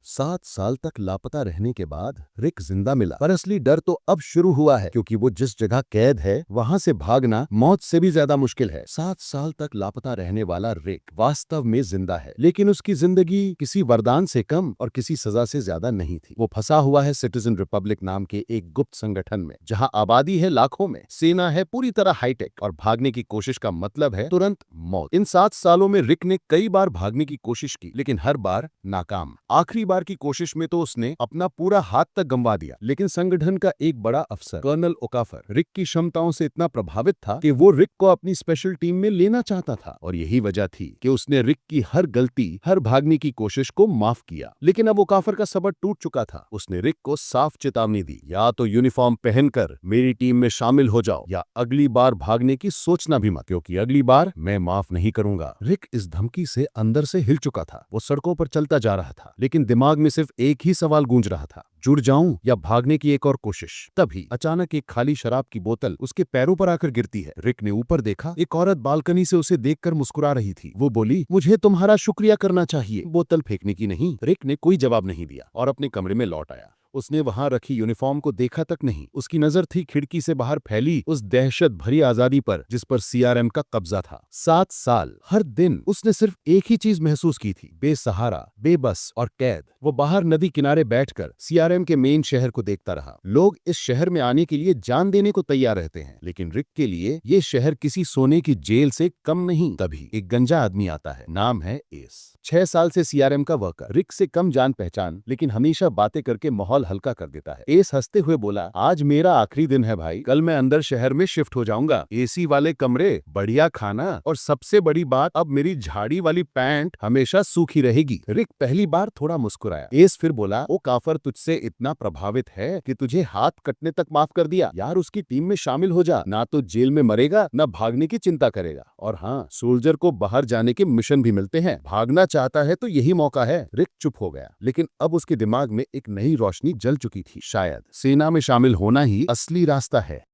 7 साल तक लापता रहने के बाद रिक जिंदा मिला, पर असली डर तो अब शुरू हुआ है, क्योंकि वो जिस जगह कैद है वहां से भागना मौत से भी ज्यादा मुश्किल है। 7 साल तक लापता रहने वाला रिक वास्तव में जिंदा है, लेकिन उसकी जिंदगी किसी वरदान से कम और किसी सजा से ज्यादा नहीं थी। वो फंसा हुआ है सिटीजन रिपब्लिक नाम के एक गुप्त संगठन में, जहां आबादी है लाखों में, सेना है पूरी तरह हाईटेक, और भागने की कोशिश का मतलब है तुरंत मौत। इन 7 सालों में रिक ने कई बार भागने की कोशिश की, लेकिन हर बार नाकाम। आखिरी बार की कोशिश में तो उसने अपना पूरा हाथ तक गंवा दिया, लेकिन संगठन का एक बड़ा अफसर कर्नल ओकाफर रिक की क्षमताओं से इतना प्रभावित था कि वो रिक को अपनी स्पेशल टीम में लेना चाहता था, और यही वजह थी कि उसने रिक की हर गलती, हर भागने की कोशिश को माफ किया। लेकिन अब ओकाफर का सब्र टूट चुका था। उसने रिक को साफ चेतावनी दी, या तो यूनिफॉर्म पहनकर मेरी टीम में शामिल हो जाओ, या अगली बार भागने की सोचना भी मत, क्योंकि अगली बार मैं माफ नहीं करूंगा। रिक इस धमकी से अंदर से हिल चुका था। वो सड़कों पर चलता जा रहा था, लेकिन दिमाग में सिर्फ एक ही सवाल गूंज रहा था, जुड़ जाऊं या भागने की एक और कोशिश। तभी अचानक एक खाली शराब की बोतल उसके पैरों पर आकर गिरती है। रिक ने ऊपर देखा, एक औरत बालकनी से उसे देखकर मुस्कुरा रही थी। वो बोली, मुझे तुम्हारा शुक्रिया करना चाहिए। बोतल फेंकने की नहीं। रिक ने कोई जवाब नहीं दिया और अपने कमरे में लौट आया। उसने वहां रखी यूनिफॉर्म को देखा तक नहीं। उसकी नजर थी खिड़की से बाहर फैली उस दहशत भरी आजादी पर जिस पर सीआरएम का कब्जा था। 7 साल, हर दिन उसने सिर्फ एक ही चीज महसूस की थी, बेसहारा, बेबस और कैद। वो बाहर नदी किनारे बैठकर सीआरएम के मेन शहर को देखता रहा। लोग इस शहर में आने के लिए जान देने को तैयार रहते हैं, लेकिन रिक के लिए ये शहर किसी सोने की जेल से कम नहीं। तभी एक गंजा आदमी आता है, नाम है एस। 6 साल से सीआरएम का वर्कर, रिक से कम जान पहचान, लेकिन हमेशा बातें करके माहौल हल्का कर देता है। एस हंसते हुए बोला, आज मेरा आखिरी दिन है भाई, कल मैं अंदर शहर में शिफ्ट हो जाऊंगा। एसी वाले कमरे, बढ़िया खाना, और सबसे बड़ी बात, अब मेरी झाड़ी वाली पैंट हमेशा सूखी रहेगी। रिक पहली बार थोड़ा मुस्कुराया। एस फिर बोला, ओ काफर तुझसे इतना प्रभावित है कि तुझे हाथ कटने तक माफ कर दिया। यार उसकी टीम में शामिल हो जा, ना तो जेल में मरेगा, ना भागने की चिंता करेगा। और हाँ, सोल्जर को बाहर जाने के मिशन भी मिलते हैं। भागना चाहता है तो यही मौका है। रिक चुप हो गया, लेकिन अब उसके दिमाग में एक नई रोशनी जल चुकी थी। शायद सेना में शामिल होना ही असली रास्ता है।